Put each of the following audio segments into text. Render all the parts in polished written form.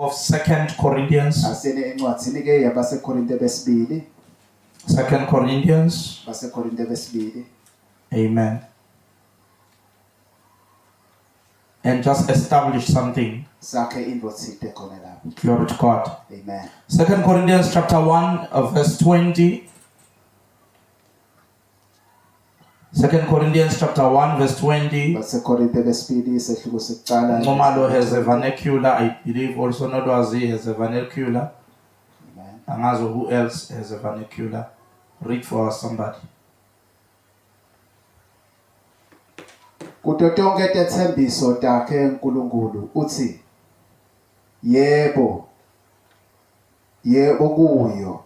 of 2 Corinthians. Asene encwadzini ke yabaseKorinte besibili. 2 Corinthians. BaseKorinte besibili. Amen. And just establish something. Sakhe into thide khona lapho. Glory to God. Amen. 2 Corinthians chapter 1 verse 20. 2 Corinthians chapter 1 verse 20. BaseKorinte besibili sehluko sekuqala. Nomalo has a vernacular. I believe also Nodwazi has a vernacular. Amen. Angazo who else has a vernacular? Read for us somebody. Kuto tonke tethembiso takhe uNkulunkulu uthi yebo kuyo.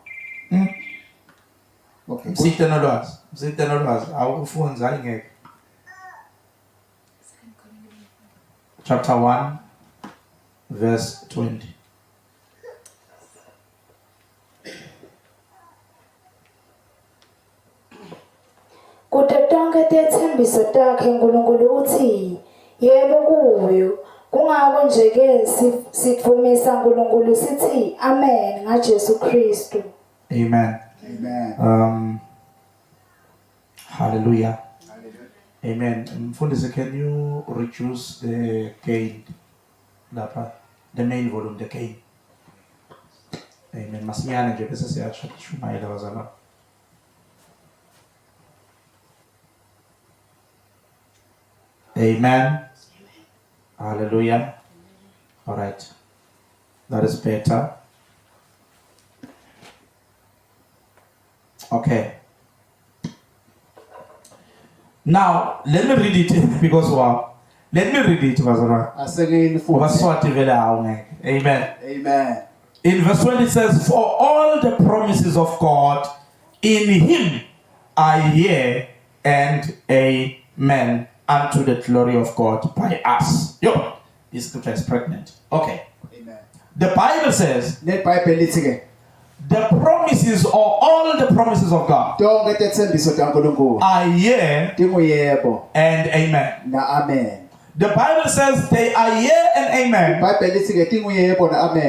Okay. Msite nolwazi. Awukufunza ingeke. Chapter 1 verse 20. Kuto tonke tethembiso takhe uNkulunkulu uthi yebo kuyo. Kungako nje ke sivumisa uNkulunkulu sithi amen ngaJesu Kristu. Amen. Amen. Hallelujah. Amen. Mfundisi, can you reduce the gain? The main volume, the gain. Amen. Masinyane nje bese siyasho shumayela bazalwane. Amen. Hallelujah. All right. That is better. Okay. Now, let me read it because wow. Let me read it, Bazara. Amen. Amen. In verse 20 it says, for all the promises of God in him are yea and amen unto the glory of God by us. Yo, this scripture is pregnant. Okay. Amen. The Bible says the the promises or all the promises of God are yea and amen. Na amen. The Bible says they are yea and amen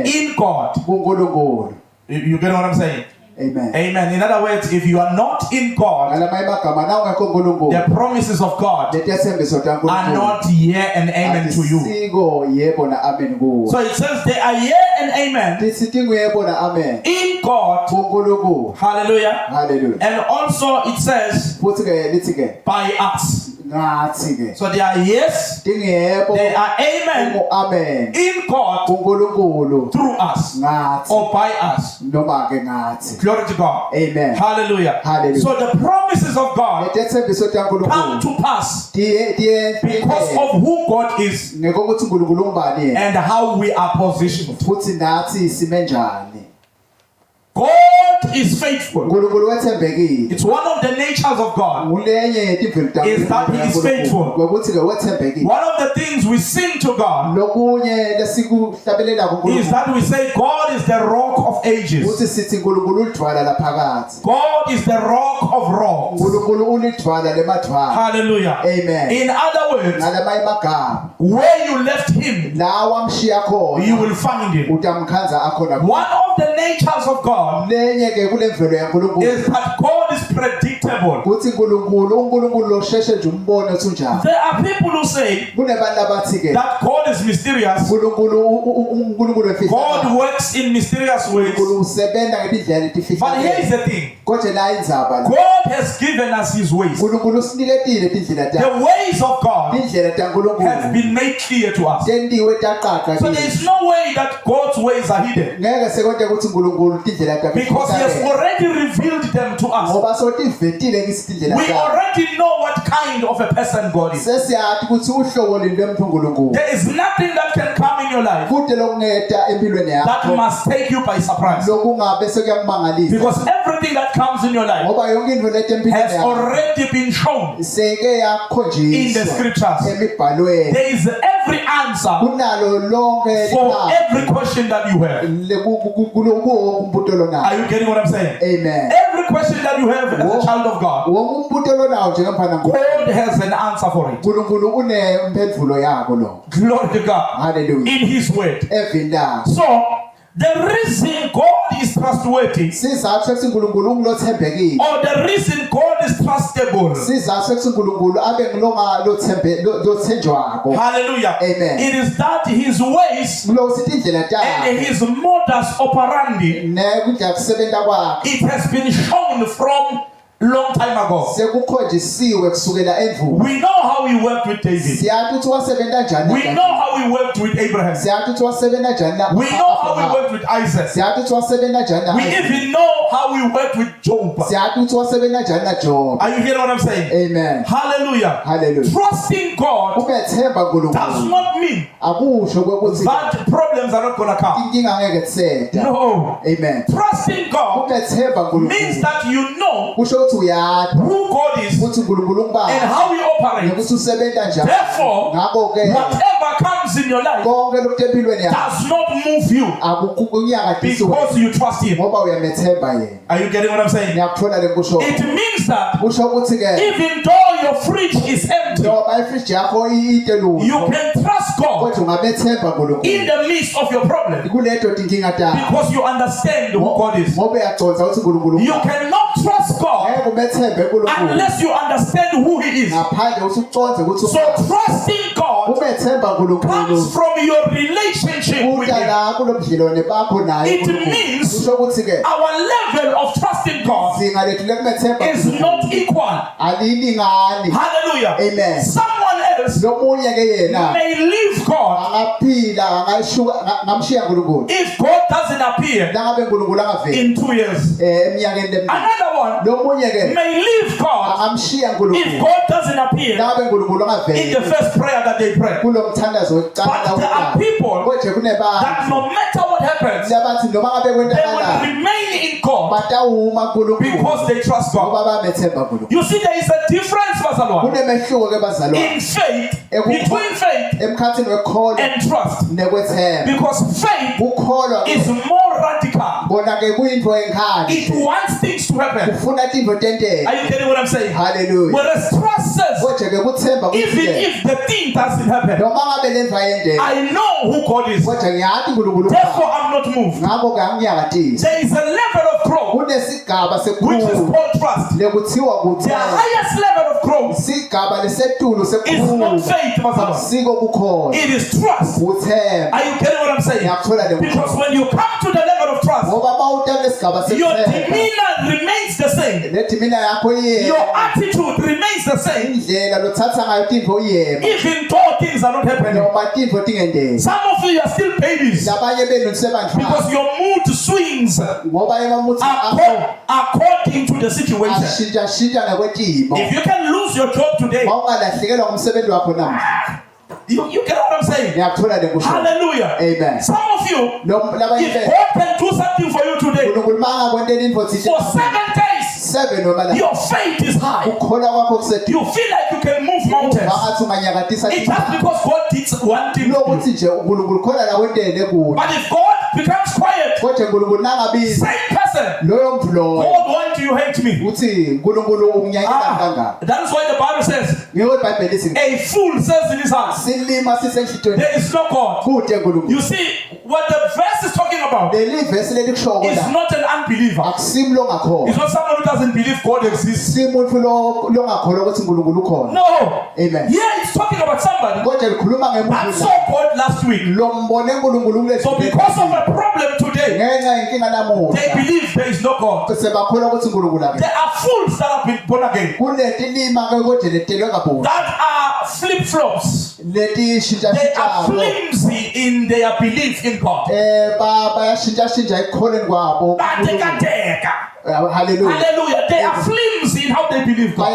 in God. You get what I'm saying? Amen. Amen. In other words, if you are not in God, the promises of God are not yea and amen to you. So it says they are yea and amen in God. Hallelujah. Hallelujah. And also it says by us. So they are yes, they are amen in God through us or by us. Glory to God. Amen. Hallelujah. Hallelujah. So the promises of God come to pass because of who God is and how we are positioned. God is faithful. It's one of the natures of God is that He is faithful. One of the things we sing to God is that we say God is the rock of ages. God is the rock of rocks. Hallelujah. Amen. In other words, where you left Him, you will find Him. One of the natures of God is that God is predictable. There are people who say that God is mysterious. God works in mysterious ways. But here is the thing. God has given us His ways. The ways of God have been made clear to us. So there is no way that God's ways are hidden, because He has already revealed them to us. We already know what kind of a person God is. There is nothing that can come in your life that must take you by surprise, because everything that comes in your life has already been shown in the scriptures. There is every answer for every question that you have. Are you getting what I'm saying? Amen. Every every question that you have as a child of God, wonke umbuto lonawo njengamfana God has an answer for it. uNkulunkulu unempendulo yabo lo. Glory to God. Hallelujah. In His word. Evila. So, the reason God is trustworthy, sizathu ukuthi uNkulunkulu ungilothembekile, or the reason God is trustable, sizathu ukuthi uNkulunkulu abe ngilonga lothenjwako. hallelujah, Amen. it is that His ways Ngilosithi indlela and takhe His modus operandi, nekudla kusebenza kwakhe it has been shown from long time ago. sekukhonjisiwe kusukela endulo. We know how He worked with David. Siyathi ukuthi wasebenza njani. We know how He worked with Abraham. Siyathi ukuthi wasebenza njani na. We know how He worked with Isaac. Siyathi ukuthi wasebenza njani na. We even know how He worked with Job. Siyathi ukuthi wasebenza njani na Job. Are you hearing what I'm saying? Amen. Hallelujah. Hallelujah. Trusting God Ubethemba does uNkulunkulu not mean akusho ukuthi that problems are not going to come. inkinga ngeke kuseda. No. Amen. Trusting God Ubethemba means uNkulunkulu that you know kusho ukuthi uyazi who God is ukuthi uNkulunkulu and ngubani how He operates. nokuthi usebenza njani. Therefore, Ngakho ke whatever comes in your life konke lokhu empilweni yakho does not move you akukunyakadisi because you trust Him. ngoba uyamethemba yena. Are you getting what I'm saying? Ngiyakuthola lenkusho. It means that Kusho ukuthi ke even though your fridge is empty, noma ifridge yakho iyitelulu you can trust God kodwa ungabethemba in uNkulunkulu the midst of your problem kuleto tinkinga takho because you understand who God is. ngoba uyagconza ukuthi uNkulunkulu You cannot trust God ngeke umethembe uNkulunkulu unless you understand who He is. ngaphandle ukuthi uconze ukuthi So trusting God umethemba uNkulunkulu comes from your relationship with kuda Him. la kulobudlelwane bakho naye It means kusho ukuthi ke our level of trusting God zinga lethu lekumethemba is not equal. alilingani. Hallelujah. Amen. Someone else Lomunye ke yena may leave God angaphila ngamshiya uNkulunkulu if God doesn't appear langabe uNkulunkulu angaveli in 2 years. eminyakeni lemibili. Another one Lomunye ke may leave God angamshiya if uNkulunkulu God doesn't appear langabe uNkulunkulu in angaveli the first prayer that they pray. kulomthandazo But there are people konje that kunebantu no matter what happens, labathi noma ngabe they will kwentakala remain in God batawuma uNkulunkulu because they trust God. ngoba bamethemba uNkulunkulu. You see, there is a difference, Pastor Lord, Kunemehluko ke bazalwane in faith, between faith emkhathini wekholo and trust. nekwethemba. Because faith Ukholwa is more radical. bona ke kuyinto It enkhathi wants things to happen. ufuna tinto tenteke. Are you getting what I'm saying? Hallelujah. Whereas trust says, Konje ke kuthemba even kuthi if the thing doesn't happen, noma ngabe lento ayendeke I know who God is. kodwa ngiyathi uNkulunkulu Therefore, I'm not moved. ngakho ke angiyakatisi. There is a level of growth Kunesigaba which is sekhulu called trust. lekuthiwa The kuthemba. highest level of growth Isigaba lesetulu is not sekhulu faith, Pastor Lord. siko kukhona It is trust. kuthemba. Are you getting what I'm saying? Ngiyakuthola le Because when you come to the level of trust, ngoba mawuta lesigaba your sekuthemba demeanor remains the same. lethi mina yakho iye Your attitude remains the same, indlela lothatha ngayo tinto iyema even though things are not happening. noma tinto tingendeki. Some of you are still babies Labanye benu nisebantwana because your mood swings ngoba emamuthi akho according to the situation. ashintsha nakwetimo. If you can lose your job today, Mawungalahlekelwa ngumsebenzi wakho namuhla. you get what I'm saying? Ngiyakuthola le kusho. Hallelujah. Amen. Some of you, Labanye if benu God can do something for you today, uNkulunkulu mangakwentela into for 7 days, 7 noma la your faith is high. ukholwa kwakho kuseduma. You feel like you can move mountains. Mangathi unganyakatisa It's just because God did one thing. lokuthi nje uNkulunkulu khona la kwentele kuwe. But if God becomes quiet, Kodwa uNkulunkulu nangabizi same person, loyo mntu loyo God, why do you hate me? uthi uNkulunkulu unginyanyeka kangaka. That is why the Bible says, Ngeke iBhayibheli lithi a fool says in his heart, silima sisenhlitweni there is no God. kude uNkulunkulu. You see, what the verse is talking about Leli verse leli kushoko is la not an unbeliever. akusimlo ngakhona. It's not someone who doesn't believe God exists. Simuntu lo ngakholwa ukuthi uNkulunkulu ukhona. No. Amen. Here it's talking about somebody Kodwa likhuluma that ngemuntu saw God last week. lo mbone uNkulunkulu kulesi. So because of a problem today, ngenxa yenkinga they namuhla believe there is no God. sebakholwa ukuthi uNkulunkulu There akekho. are fools that have been born again Kuleti lima ke kodwa letelwe kabona. that are flip-flops. Leti shintsha They are shintsha. flimsy in their belief in God. Bayashintsha shintsha ekukholeni kwabo. Batekateka. Hallelujah. Hallelujah. They are flimsy in how they believe God.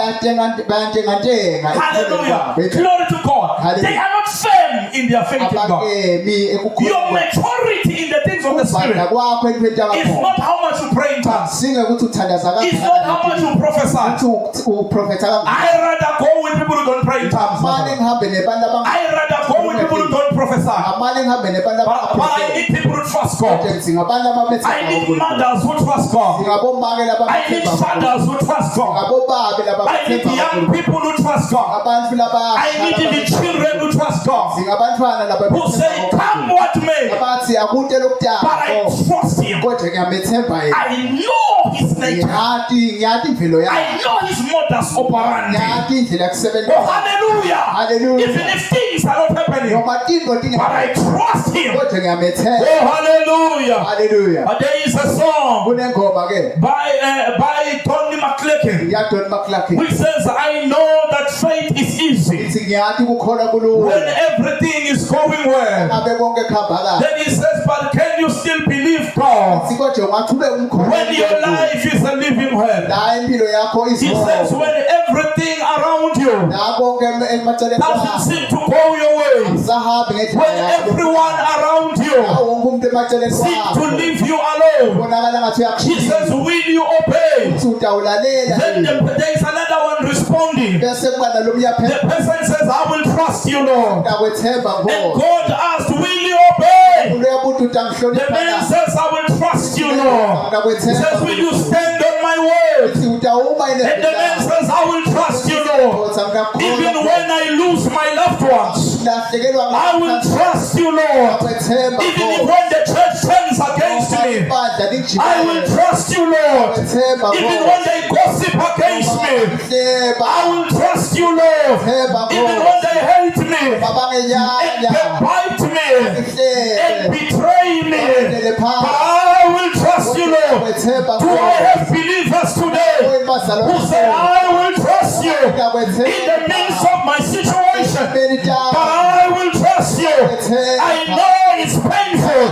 bayantenga. Hallelujah. Glory to God. Hallelujah. They are not firm in their faith in God. Abakemi Your ekukholeni. maturity in the things of the Spirit Ukubhadla kwakho entweni is yakho. not how much you pray in tongues. Singe ukuthi uthandaza It's not how much you prophesy. Ukuthi uprofetha kangaka. I rather go with people who don't pray in tongues. Manje ngihambe nebantu I rather go with people who don't prophesy. prophesy. amale ngihambe nabantu But I need people who trust God. singabantu I abamethemba need uNkulunkulu. mothers who trust God. Singabomake I need labamethemba fathers who trust God. singabobabe I need labamethemba young people who trust God. abantu I need even children who trust God. singabantwana Who say, come what may, abathi akute but I lokudala trust Him. kodwa ngiyamethemba yena I know His nature. ngiyathi imvelo yakhe I know His modus operandi. ngiyathi indlela Oh, yokusebenza hallelujah. Hallelujah. Even if things are not happening, noma tinto but I trust Him. kodwa ngiyamethemba Oh, hallelujah. haleluya But there is a song kunengoma ke by Tony McClellan ya Don McClellan which says, I know that faith is easy ithi ngiyathi ukukholwa kulula when everything is going well. abe konke kuhamba kahle Then he says, but can you still believe God sikodwa ungathube umkholwa when your life is a living hell? la impilo yakho He says, when everything around you la konke emaceleni doesn't seem to go your way, sahabi when ngendlela yakho everyone around you wonke umuntu emaceleni seems to kwakho leave you alone, bonakala ngathi he says, uyakushisa will you obey? utawulalela Then there is another one responding. bese kuba nalomya The phela person says, I will trust you, Lord. uyakwethemba And ngo God asked, will you obey? uyabuthi The man utangihlonipha says, I will trust you, Lord. He says, will you stand on my word? utawuma And the man says, I will trust you, Lord. Even when I lose my loved ones, I will trust you, Lord. Even if when the church turns against me, I will trust you, Lord. Even when they gossip against me, I will trust you, Lord. Even when they hate me, and bite me, and betray me, but I will trust you, Lord. Do I have believers today who say, I will trust you in the midst of my situation, but I will trust you. I know it's painful,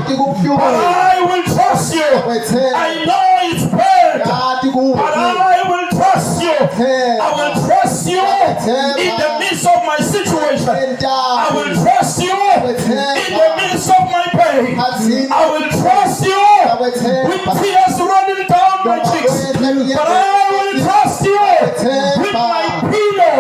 but I will trust you. I know it's bad, but I will trust you. I will trust you in the midst of my situation. I will trust you in the midst of my pain. I will trust you with tears running down my cheeks, but I will trust you with my pillow,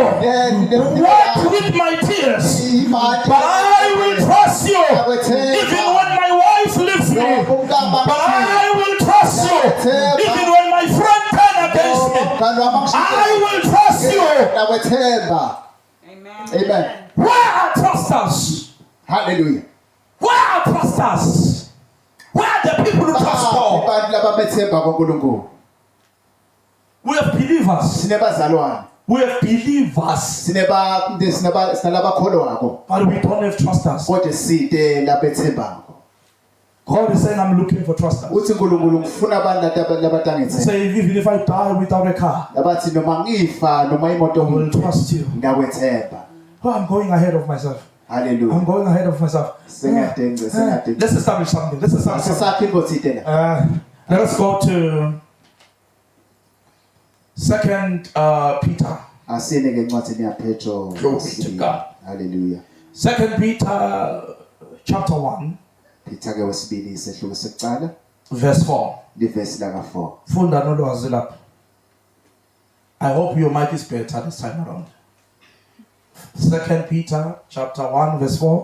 wet with my tears, but I will trust you even when my wife leaves me, but I will trust you even when my friend turn against me. I will trust you. Amen. Where are trusters? Hallelujah. Where are trusters? Where are the people who trust God? abantu labamethemba kuNkulunkulu We have believers. sinebazalwane We have believers, sinalabakholwako but we don't have trusters. kodwa side labethembako God is saying, I'm looking for trusters. uthi uNkulunkulu ngifuna abantu labatangethemba Say, even if I die without a car, labathi noma ngifa noma imoto I will trust you. ngakwethemba Oh, I'm going ahead of myself. hallelujah I'm going ahead of myself. sengadenge Let's establish something. Let's establish something. sesakhe impothite la Let us go to 2 Peter. asine ke incwadi yaPetro Glory to God. hallelujah 2 Peter chapter 1, Peter ke wesibili isehluko sekucala verse 4. livesi la ka4 Funda nolwazi lapha. I hope your mic is better this time around. 2 Peter chapter 1 verse 4.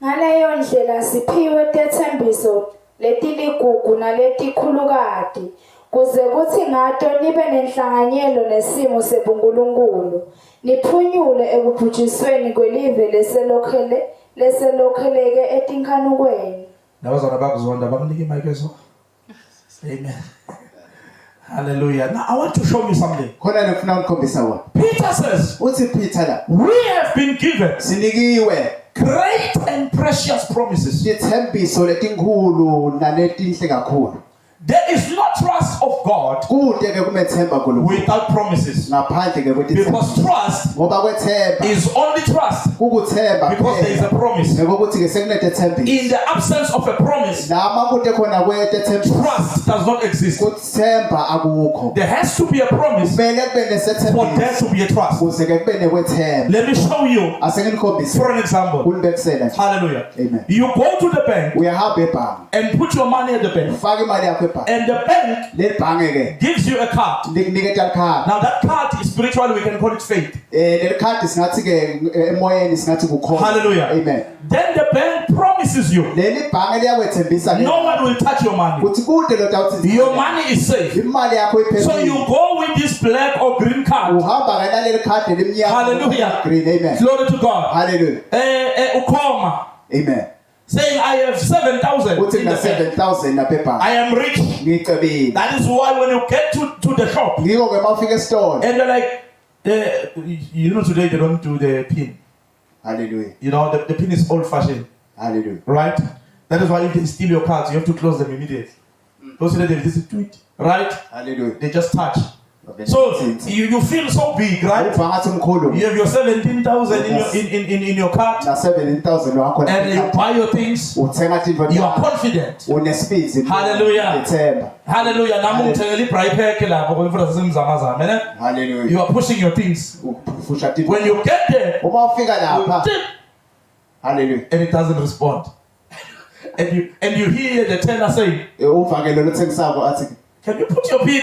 Ngaleyo ndlela siphiwe tethembiso letiligugu naletikhulukati kuze kuthi ngato nibe nenhlanganyelo nesimo sebunkulunkulu niphunyule ekubhujisweni kwelive leselokheleke etinkanukweni. Labazana bakuzonda bakunike imic eso. Amen. Hallelujah. Now I want to show you something. khona ngifuna ukukhombisa wona Peter says, uthi Peter la we have been given sinikiwe great and precious promises. lethembiso letinkulu naletinhle kakhulu There is no trust of God kude ke kumethemba kuNkulunkulu without promises. ngaphandle ke Because kwetithembiso trust ngoba kwethemba is only trust kukuthemba because there is a promise. ngokuthi ke sekunethembiso In the absence of a promise, lama kude khona kwetethembiso trust does not exist. kuthemba akukho There has to be a promise kumele kube for nesethembiso there to be a trust. kuze ke kube nekwethemba Let me show you asenginikhombisa for an example. kulibekisela nje Hallelujah. Amen. You go to the bank uyahamba ebhangi and put your money at the bank, ufaka imali yakho ebhangi and the bank bank le bhange ke gives you a card. likuniketa card Now that card is spiritually, we can call it faith. le card singathi ke emoyeni singathi kukhona. Hallelujah. Amen. Then the bank promises you, Leli bhange liyakwethembisa ke no one will touch your money. uthi kude lo dawuthi Your money is safe. imali yakho So you iphephile. go with this black or green card. Uhamba ke naleli card limnyama. Hallelujah. Green. Amen. Glory to God. Hallelujah. Ukoma, Amen. saying I have 7,000 Uthi in the na bank. 7,000 lapha ebhange. I am rich. Ngicebile. That is why when you get to the shop Ngiko ke mawufika esitolo. and they're like, you know, today they don't do the pin. Hallelujah. You know, the pin is old fashioned, Hallelujah. right? That is why if they steal your cards, you have to close them immediately. Don't say that they just do it, right? Hallelujah. They just touch. So you feel so big, right? Ubhangathi umkhulu. You have your 17,000 in your card, Na 17,000 wakho and you buy your things. uthenga into You are confident. unespeed. Hallelujah. Ethemba. Hallelujah. Namu uthengela i-braai pack lapho kwemfundo zasemzamazama, ne? Hallelujah. You are pushing your things. Ufusha tipo. When you get there, Uma ufika lapha. tip, Hallelujah. and it doesn't respond. And you hear the teller saying, Uvangelo lothengisako athi can you put your pin?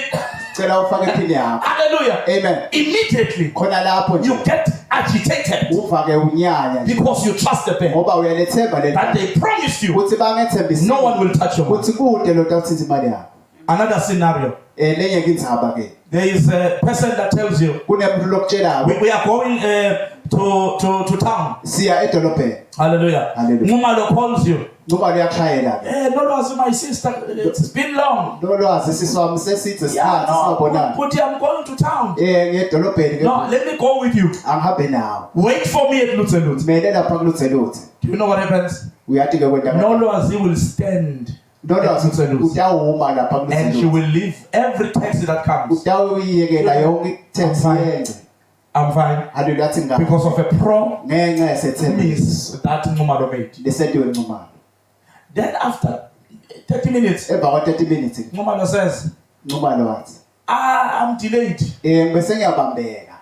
cela ufake pin yakho. Hallelujah. Amen. Immediately, Khona lapho nje you get agitated ufake unyanya nje. because you trust the bank Ngoba uyalethemba le that they promised you uthi bangethembisa. no one will touch your money. Uthi kude lo dawuthi imali yakho. Another scenario. Lenye ke indzaba ke. There is a person that tells you, Kunemuntu lokutshela we are going to town. siya edolobheni. Hallelujah. Hallelujah. Umalo calls you. Ngoba liyashayela ke. No, my sister, it's been long. Lolwazi siswami sesithe Yeah, isikhathi singabonani. but I'm going to town. Ngedolobheni ke. No, let me go with you. Angihambe nawe. Wait for me at Lutzelut. Kumele lapha kulutheluthe. Do you know what happens? Uyathi ke kwenta. Nolwazi will stand Lolwazi utawuma lapha and she kulutheluthe. will leave every taxi that comes. Utawuyekela yonke taxi yenze. I'm fine. Hallelujah athi ngapha. Because of a Ngenxa yesethembiso promise that Mumalo made. lesentiwe enxumalo. Then after 30 minutes, Emva kwa 30 minutes Mumalo says, Nxumalo wathi I'm delayed. bese ngiyabambeka.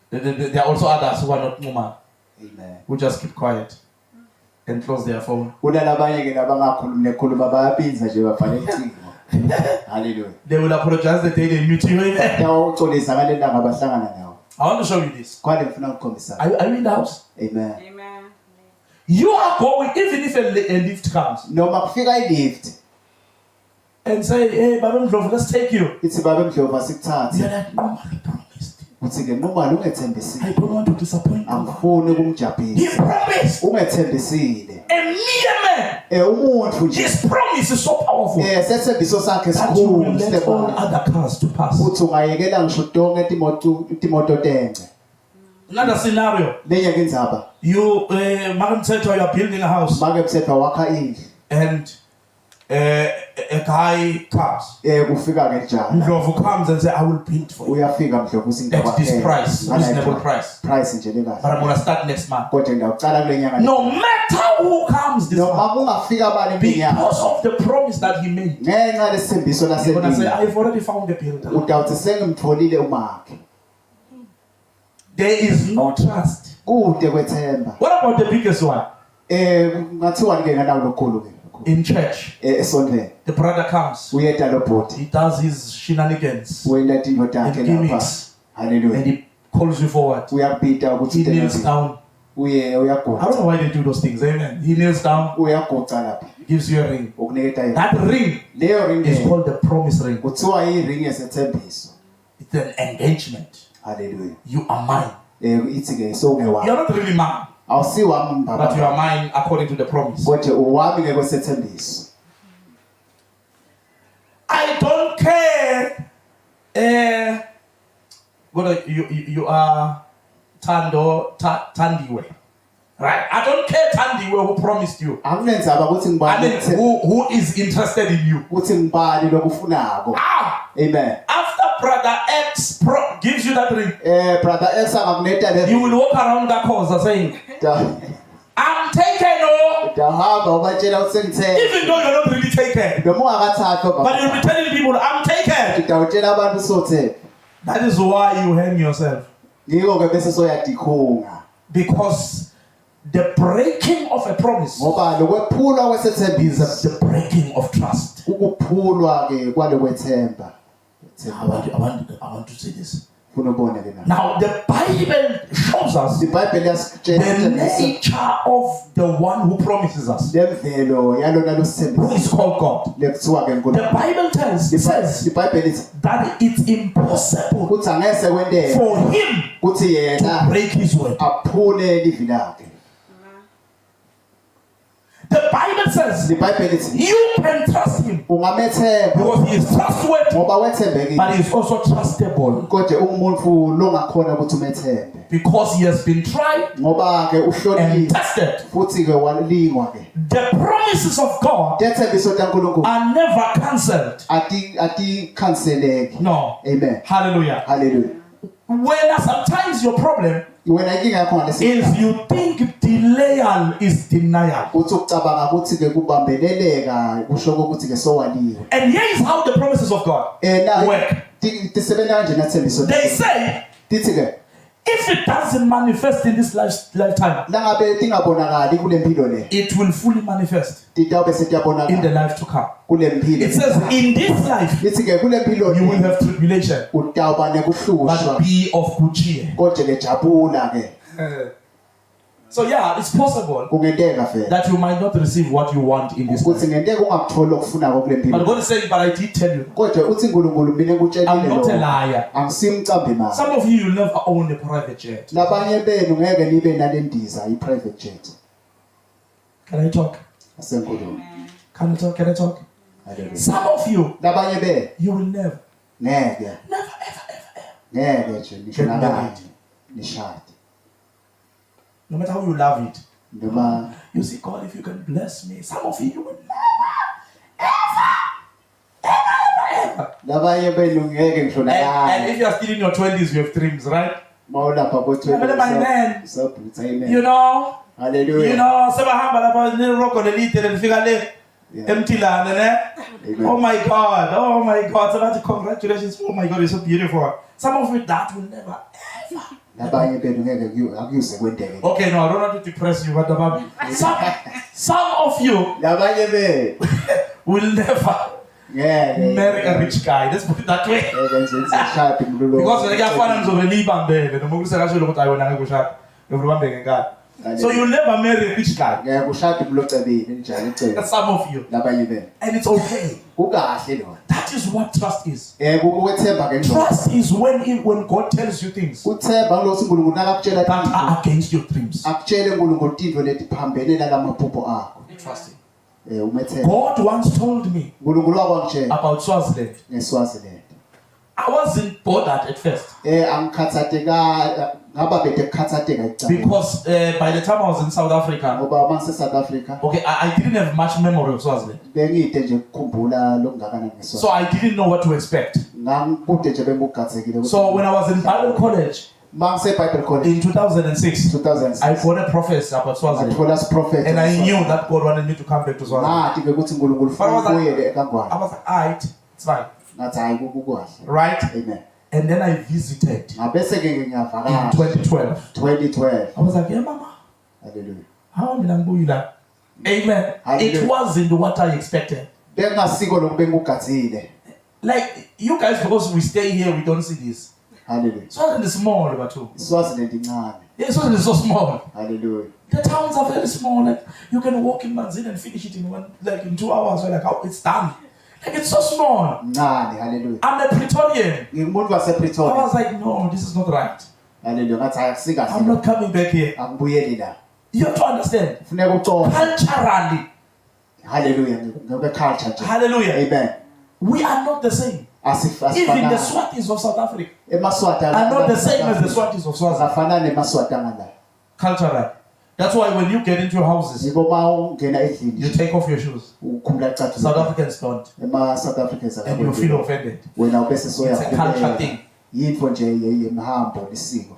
There are also others who are not Mumalo, Amen. who just keep quiet and close their phone. Kunalabanye ke labangakhulumi nekhuluma bayaphinza nje bafane icingo. Hallelujah. They will apologize the day they meet you. Amen. Tawuxolisa ngale ndaba abahlangana nawo. I want to show you this. Kwale ngifuna ukukhombisa. Are you in the house? Amen. Amen. You are going, even if a lift comes Noma kufika ilift and say, hey, Baba Mdlovu, let's take you. ithi babe Mdlovu You're asikuthathe. like, no, I promised. Uthi ke Nxumalo ungethembisile. I don't want to disappoint you. Angifuni He ukumjabhisa. promised. Ungethembisile. A mere man. Umuntu nje. His promise is so powerful Sethembiso sakhe that you will sikhulu let all sikhulu. other cars to pass. Uthi ungayekela ngisho tonke timoto tence. Another scenario. Lenye ke indzaba. You, Madam Seto, you are building a house Make msetha wakha indlu. and a guy comes. Kufika ke njalo. Mdlovu comes and says, I will build for you Uyafika Mdlovu usindaba. at this price, reasonable price. Price nje But lekahle. I'm going to start next month. Kodwa ngiyaqala kule nyanga. No matter who comes this month, Noma kungafika bani iminyaka. because of the promise that he made, Ngenxa lesithembiso you're going to say, lasedini. I've already found the builder. Udawuthi sengimtholile umakhe. There is no trust. Kude kwethemba. What about the biggest one? Ngathiwa ke nganawo lokhulu ke. In church, Esondweni. the brother comes, Uyeta lo bhoti. he does his shenanigans Wenda into and takhe lapha. gimmicks, and Hallelujah. he calls you forward. Uyapita ukuthi He kneels tena. down. I Uyagoca. don't know why they do those things. Amen. He kneels down, Uyagoca lapha. gives you a ring. Ukuniketa yena. That ring Leyo ring is called the promise ring. kuthiwa yi-ring yesethembiso. It's an engagement. Hallelujah. You are mine. Ithi ke sowungewami. You're not really mine, Awusiwami but you baba. are mine according to the promise. Kodwa uwami ngekwesethembiso. I don't care. Whether you are Tandiwe. Right? I don't care Tandiwe who promised you. Anginenzaba ukuthi I mean, ngibani who is interested in you. ukuthi ngibani lokufunako. Amen. After brother X gives you that ring, Brother X angakuneta le. you will walk around that cause saying, I'm taken, oh, Dahamba ubatshela ukuthi ngithe. even though you're not really taken. Noma ungakathathwa But you'll be telling people, I'm taken. Utawutshela abantu sothe. That is why you hang yourself. Ngiko ke bese soyadikhunga. Because the breaking of a promise ngoba lokwephulwa kwesethembiso is the breaking of trust. ukuphulwa ke kwalokwethemba. I want to say this. Funa ubone ke na. Now the Bible shows us iBhayibheli the yasitshela nature of the one who promises us, lemvelo yalona who losithembiso is called God. lekuthiwa ke The uNkulunkulu. Bible says iBhayibheli ithi that it's impossible kuthi angese kwendeke for him kuthi to yena break his word. aphule livi lakhe. The Bible says iBhayibheli ithi you can trust him ungamethemba because he is trustworthy, ngoba wethembekile but he is also trustable kodwa umuntu longakhona ukuthi umethembe because he has been tried ngoba ke and uhloliwe tested. futhi ke walingwa ke. The promises of God Lethembiso taNkulunkulu are never cancelled. ati canceleki. No. Amen. Hallelujah. Hallelujah. When sometimes your problem Wena inkinga yakho ngalesi is you think denial is denial. uthi ucabanga ukuthi ke kubambeleleka kusho ukuthi ke sowaliwe. And here is how the promises of God Na work. tisebenza kanje nathembiso. They say Tithi ke if it doesn't manifest in this lifetime, langabe tingabonakali kule mpilo le it will fully manifest titawube in the setiyabonakala life to come. kule mpilo. It says in this life Lithi ke kule mpilo you will have tribulation, utawuba nekuhlushwa but be of good cheer. kodwa ke jabula ke. So yeah, it's possible Kungenteka vele that you might not receive what you want in this ukuthi life. ngenteka ungakutholi okufunako kule But mpilo. God is saying, but I did tell you, Kodwa uthi uNkulunkulu mina I'm ngikutshelile not a lo. liar. Angisimcambi manje. Some of you will never own a private jet. Labanye benu ngeke nibe nalendiza i-private jet. Can I talk? Asenkulumo. Can I talk? Can I talk? Hallelujah. Some of you, Labanye benu you will never, ngeke never, ever, ngeke nje nisho nakanje nishade. no matter how you love it. Noma You see, God, if you can bless me, some of you will never. labanye benu ngeke ngisho And nakanje. if you are still in your 20s, you have dreams, right? Mawulapha bo Yabona my man. 20. Sabutha amen. You know, Hallelujah. sebahamba lapha niroko lelide lifika le Yeah. emthilane ne. Amen. Oh my God, oh my God. Somebody congratulations. Oh my God, you're so beautiful. Some of you that will never ever. Labanye benu ngeke akuyuse kwendeke. Okay, no, I don't want to depress you, but some of you Labanye benu will never ngeke marry a rich guy. Let's put it that way. ngeke nje shade mlulo. Because when kuyafana ngizobe niyibambele noma kusekashilo ukuthi ayona ngeke ushade. Ngiyabambeke ngani. So you'll never marry a rich guy. Ngeke ushade mlocebile njalo icebo. Some of you. Labanye benu And it's okay. kukahle lo. That is what trust is. Kukwethemba ke nje. Trust is when God tells you things Uthemba lo uNkulunkulu nakakutshela that into. are against your dreams. Akutshele uNkulunkulu into leti phambene nalamaphupho akho. Trusting. Umethemba. God once told me uNkulunkulu wakwangitshela about Swaziland. ngeSwaziland. I wasn't bothered at first Angikhathatheka ngaba bede kukhathatheka ecala. because by the time I was in South Africa, Ngoba mase South Africa okay, I didn't have much memory of Swaziland. bengide nje ukukhumbula lokungakanani ngeSwaziland. So I didn't know what to expect. Ngikude nje bengugathekile. So when I was in Bible college Mangise Bible College in 2006, 2006 I got a prophecy about Swaziland. athola prophet And I knew that God wanted me to come back to Swaziland. ngathi ke ukuthi uNkulunkulu But I was ufuna like- uyele I ekangwane. was like, alright, it's fine. Ngathi hayi kukuhle. Right? Amen. And then I visited Ngabese ke in ngiyavakala 2012. 2012. I was like, yeah, mama, Hallelujah. how am I going to Amen. Hallelujah. It wasn't what I expected. Bengasiko lokhu bengugazile. Like, you guys, because we stay here, we don't see this. Hallelujah. Swaziland is small, but too. Swaziland incane. Yeah, Swaziland is so small. Hallelujah. The towns are very small. Like, you can walk in Manzini and finish it in 2 hours. You're like, oh, it's done. Like, it's so small. Incane. Hallelujah. I'm a Praetorian. Ngimuntu I wasePretoria. was like, no, this is not right. Hallelujah. Ngathi I'm akusikahle. not coming back here. Angibuyeli la. You have to understand. Kufuneka ucofe. Culturally, Hallelujah. Ngeke culture nje. hallelujah, Amen. we are not the same. Even the Swatis of South Africa emaswata are not the same as the Swatis of Swaziland. afanane emaswata ngala. Culturally. That's why when you get into houses, Yiko ma ungena you endlini take off your shoes. ukhumula icathu. South Africans don't. South Africans And you feel offended. wena ubese soya It's a culture thing. yinto nje yemhambo lisiko.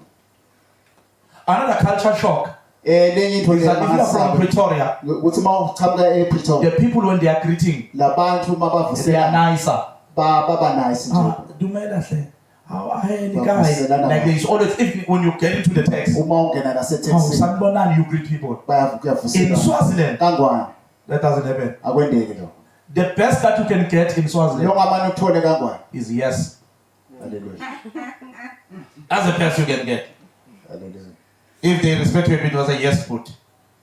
Another culture shock Lenye into is that if you are from Pretoria, ukuthi mawuchamuka ePretoria the people when they are greeting, labantu they are mabavusela nicer. baba nice nje. Dumela hle. Like there's always, if when you get into the text, sanibonani, you greet people. In Swaziland, that doesn't happen. The best that you can get in Swaziland is yes. That's the best you can get. If they respect you, it was a yes put.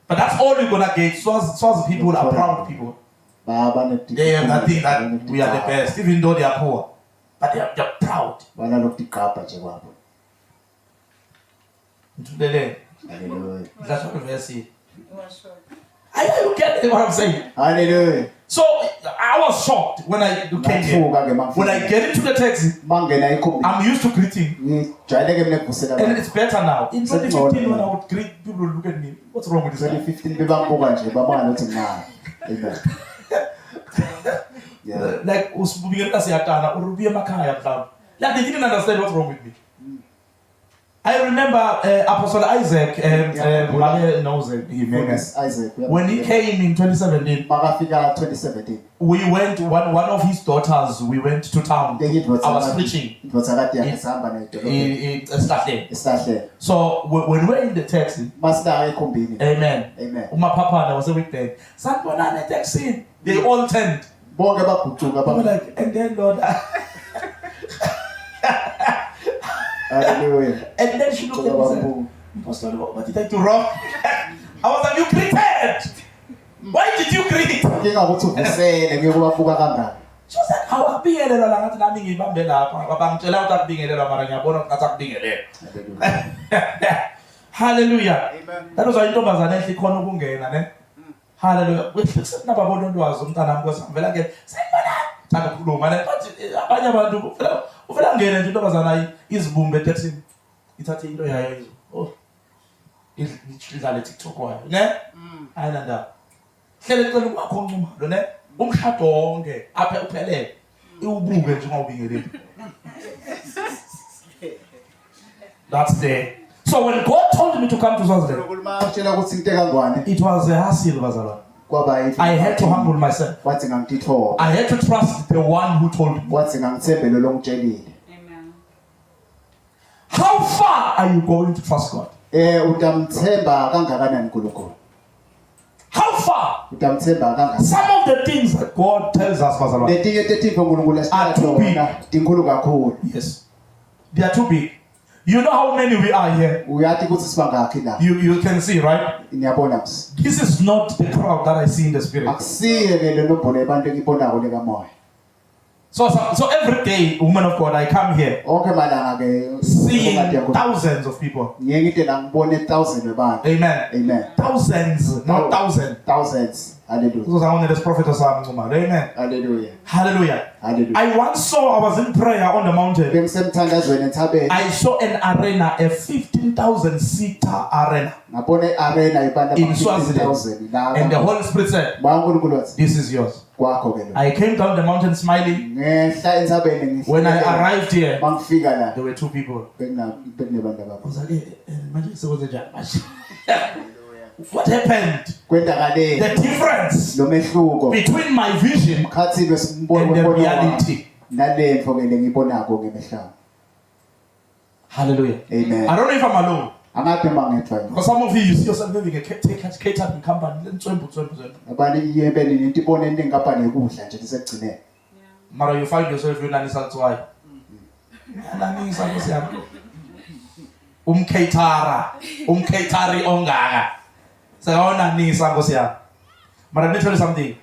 But that's all you're gonna get. Swazi people are proud people. They have nothing that we are the best, even though they are poor. But they're proud. That's what the verse says. You get what I'm saying? Hallelujah. So I was shocked when I came here. When I get into the text, I'm used to greeting. And it's better now. In 2015, when I would greet, people would look at me. What's wrong with this guy? Like, they didn't understand what's wrong with me. I remember Apostle Isaac, knows him. When he came in 2017, we went, one of his daughters, we went to town. I was preaching. So when we're in the taxi, amen. Umapapa was a weekday. Sanbonane taxi. They all turned. Like, and then Lord. Hallelujah. And then she looked at me and said, Pastor, what did I do wrong? I was like, you greeted. Why did you greet? She was like, how are you hallelujah. Amen. That was why you hallelujah. Uvela intombazana izibumbe ethethini ithathe into yayo idlale TikTok wayo ne ayilanda hlele ecela kwakho uncumalo ne umshado wonke apha uphelele iwubuke nje ungawubingeleli. That's there. So when God told me to come to Swaziland, it was a hassle, bazalwane. I had to humble myself. I had to trust the one who told me. Amen. How far are you going to trust God? How far? Some of the things that God tells us are too big. Yes. They are too big. You know how many we are here? You can see, right? This is not the crowd that I see in the spirit. So every day, woman of God, I come here seeing thousands of people. Amen. Amen. Thousands, not thousands. Thousands. Hallelujah. Because I wanted this prophet or something. Amen. Hallelujah. Hallelujah. Hallelujah. I once saw, I was in prayer on the mountain. I saw an arena, a 15,000-seater arena in Swaziland. And the Holy Spirit said, this is yours. I came down the mountain smiling. When I arrived here, there were two people. I was like, what happened? The difference between my vision and the reality. Hallelujah. Amen. I don't know if I'm alone. For some of you see yourself living a catering company. Mara, you find yourself in Nanisa Twai. Catari ongaga. So let me tell you something.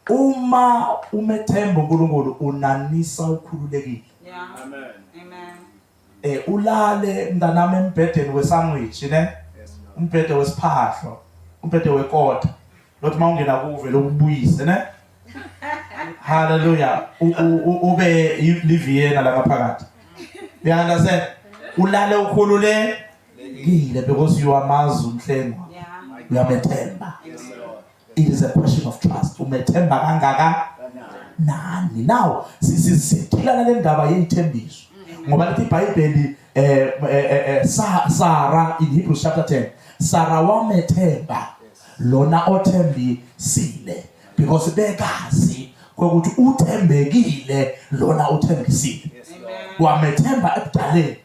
Uma umetembo ngulungulu unanisa ukhululekile. Yeah. Amen. Amen. Ulale mntanami embhedeni we-sandwich ne? Umbhede wesiphahlo, umbhede wekota. Lothi mawungena kuve lokubuyise ne? Hallelujah. Ube liviena la ngaphakathi. You understand? Ulale ukhululekile because you are mazu mhlengwa. Uyamethemba. It is a question of trust. Umethemba kangaka nani. Now sithilana le ndaba yethembiso. Ngoba lithi iBhayibheli Sarah in Hebrews chapter 10. Sarah wamethemba lona othembisile because bekazi ukuthi uthembekile lona uthembisile. Amen. wamethemba ebudaleni.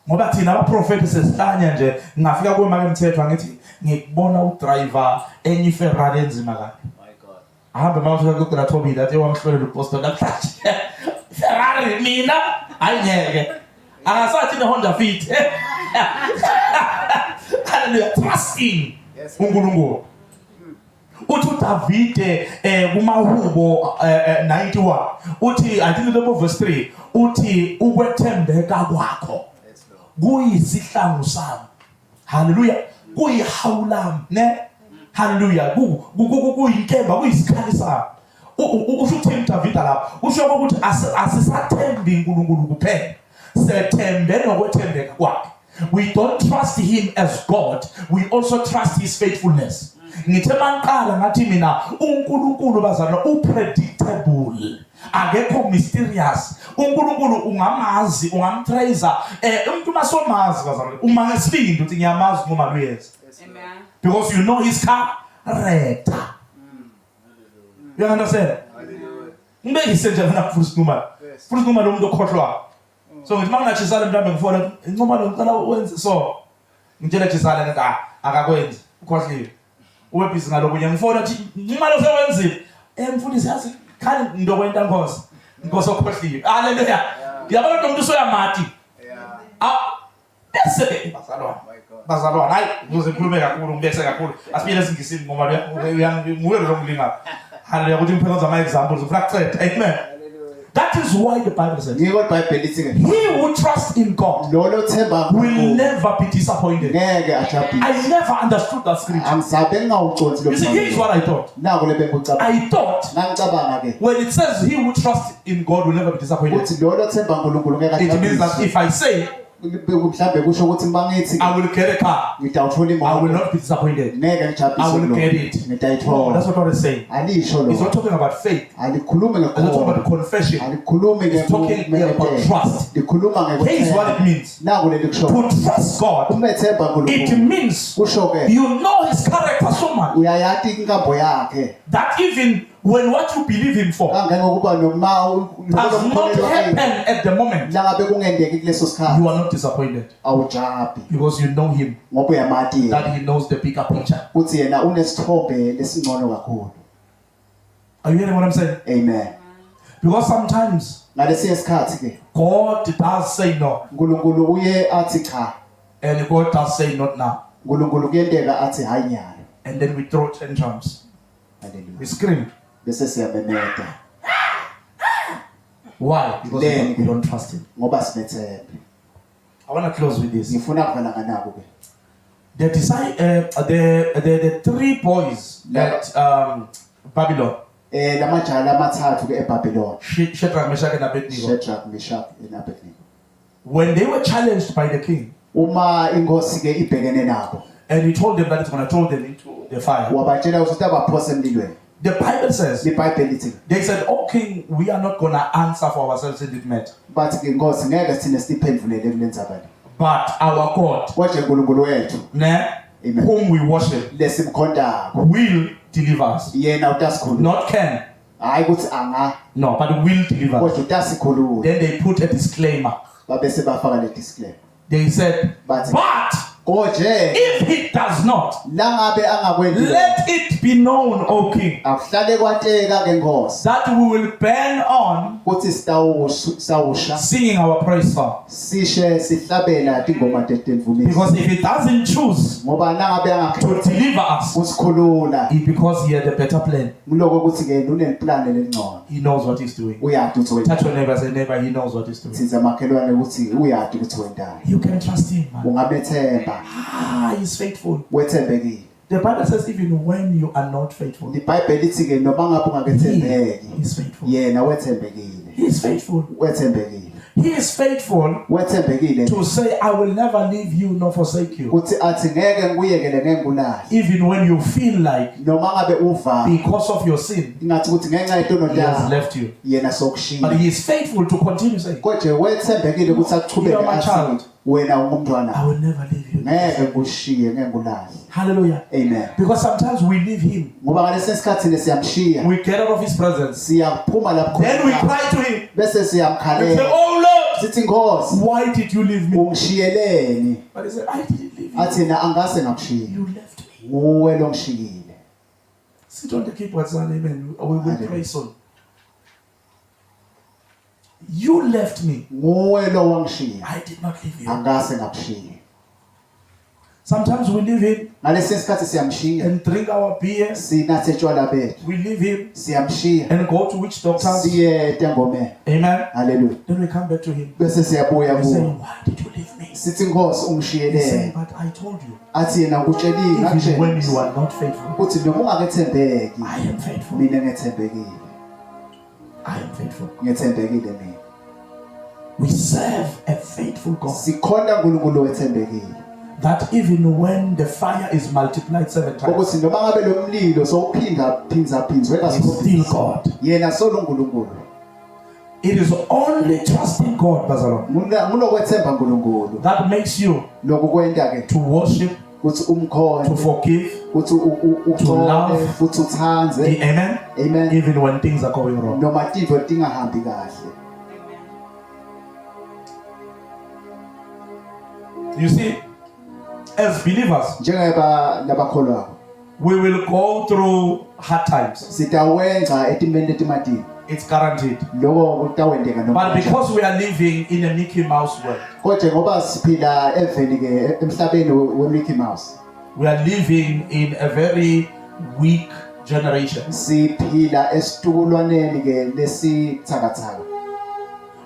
Ngoba thina abaprofeti sesihlanya nje ngafika kwemake mthetho ngithi ngikubona udriver enye iFerrari enzima kabi. My God. Ahambe mawufika kuDr Thobile athi wamhlolela uPostoli namhlanje. Ferrari mina ayingeke. Akasathi neHonda Fit. Hallelujah. Trusting uNkulunkulu. Uthi uDavide kumahubo 91 uthi I think the verse 3 uthi ukwethembeka kwakho kuyisihlangu sami. Hallelujah. Kuyihawulami ne. Hallelujah. Kuyinkemba kuyisikhali sami. Usho uthemba David lapha. Usho ukuthi asisathembi uNkulunkulu kuphela. Sethembe nokwethembeka kwakhe. We don't trust him as God, we also trust his faithfulness. Ngithe manqala ngathi mina uNkulunkulu bazalwa upredictable. Akekho mysterious. uNkulunkulu ungamazi, ungamtrace. Umuntu masomazi bazalwa. Uma ngesibindi uthi ngiyamazi noma luyeza. Amen. Because you know his character. You understand? Ngibeke isenje lana futhi noma. Futhi noma lo muntu okhohlwa. So ngithi mangachisala mhlambe ngifona incoma lo ngicela wenze so. Ngitshela chisala ngithi akakwenzi. Ukhohliwe. Ube busy ngalokunye ngifona ukuthi imali osewenzile. Mfundisi yazi khani ndokwenta Nkosi. Nkosi okhohliwe. Hallelujah. Ngiyabona umuntu usoyamati. Bese bazalwana hayi ukuze ngikhulume kakhulu ngibese kakhulu asibile singisini ngoba nguwe lo ngilingapha. Hallelujah. Ukuthi ngiphenza ama examples ufuna kucetha. Amen. That is why the Bible says, he who trusts in God will never be disappointed. I never understood that scripture. You see, here's what I thought. I thought when it says he who trusts in God will never be disappointed, it means that if I say I will get a car, I will not be disappointed. I will get it. Oh, that's what God is saying. He's not talking about faith. He's not talking about confession. He's talking about trust. Here's what it means. To trust God, it means you know his character so much that even when what you believe him for does not happen at the moment, you are not disappointed because you know him, that he knows the bigger picture. Are you hearing what I'm saying? Amen. Because sometimes God does say no, and God does say not now, and then we throw tantrums. We scream. Why? Because we don't trust him. I want to close with this. The three boys at Babylon, Shadrach, Meshach, and Abednego, when they were challenged by the king, and he told them that it's going to throw them into the fire, the Bible says, they said, "Oh king, we are not going to answer for ourselves in this matter. But our God, whom we worship, will deliver us. Not can. No, but will deliver us." Then they put a disclaimer. They said, but if he does not, let it be known, O king, that we will burn on singing our praise song. Because if he doesn't choose to deliver us, it's because he had a better plan. He knows what he's doing. Touch your neighbor, say, neighbor, he knows what he's doing. You can trust him, man. He's faithful. The Bible says even when you are not faithful, he is faithful. He is faithful. He is faithful to say, I will never leave you nor forsake you. Even when you feel like because of your sin, he has left you. But he is faithful to continue saying, you are my child. I will never leave you. Hallelujah. Amen. Because sometimes we leave him. We get out of his presence. Then we cry to him. We say, oh sithi Nkosi why did you leave me? ungishiyeleni But he said, I didn't leave you. athina angase ngakushiya You left me. nguwe lo ngishiyile. Sit on the keyboard, son. Amen. We will pray soon. You left me. Nguwe lo wangishiya I did not leave you. angase ngakushiya. Sometimes we leave him Ngalesi sikhathi siyamshiya and drink our beer. sinathe tshwala bethu We leave him siyamshiya and go to witch doctors. siye entengomeni. Amen. Hallelujah. Then we come back to him. Bese siyabuya We say, kuwo why did you leave me? sithi Nkosi He said, ungishiyeleni but I told you. athi yena ngikutshelile Even when you ngakutshela are not faithful, ukuthi noma ungakethembeki I am faithful. mina ngethembekile I am faithful. ngethembekile mina. We serve a faithful God. Sikhona uNkulunkulu wethembekile That even when the fire is multiplied 7 times, ukuthi noma ngabe lo mlilo sowuphinda phinza it's still God. yena solo uNkulunkulu. It is only trusting God, Bazalon, Ngunokwethemba uNkulunkulu that makes you lokho kwenta ke to worship, ukuthi to umkhonze forgive, ukuthi love. uthole futhi uthanze. amen, Amen. even when things are going wrong. Noma tinto tingahambi kahle. You see, as believers, Njengeba labakholwa we will go through hard times. sitawenza etimeni letimatini It's guaranteed. lokho kutawendeka But noma because we are living in a Mickey Mouse world, kodwa ngoba siphila eveni ke emhlabeni weMickey Mouse we are living in a very weak generation. siphila esitukulwaneni ke lesithakathaka.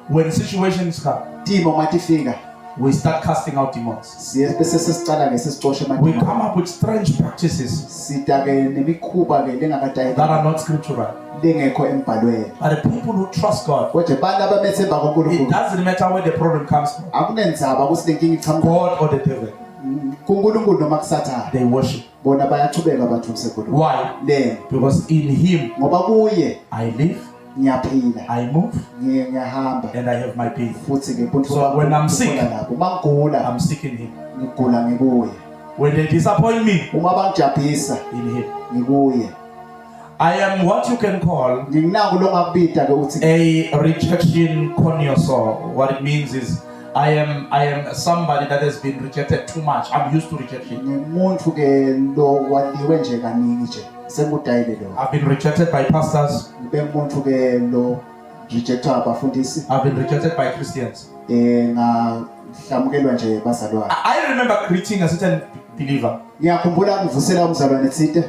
When situations come, Timo matifika we start casting out demons. siye bese sesicala ke sesixoshe We emadimoni. come up with strange practices Sita ke nemikhuba ke that lengakadayika are not scriptural. lengekho embhalweni. But the people who trust God, Kodwa abantu abamethemba it kaNkulunkulu doesn't matter where the problem comes from, akunendzaba ukuthi lenkinga iqhamuka God or the devil, kuNkulunkulu noma kusathana. they worship. Bona bayachubeka abantu umsebenzi. Why? Le Because in Him ngoba kuye I live, ngiyaphila, I move, ngiyahamba and I have my being. futhi ke buntu So when I'm sick, lapho mangigula I'm sick in Him. ngigula ngikuye. When they disappoint me, Uma bangijabhisa in Him. ngikuye. I am what you can call Nginako lo ngakubita ke uthi a rejection connoisseur. What it means is I am somebody that has been rejected too much. I'm used to rejection. ngimuntu ke lo waliwe nje kaningi nje. Sengudayile lo. I've been rejected by pastors. Bengumuntu ke lo rejectwa abafundisi I've been rejected by Christians. ngahlamukelwa nje bazalwane. I remember greeting a certain believer, Ngiyakhumbula ngivusela umzalwane Thite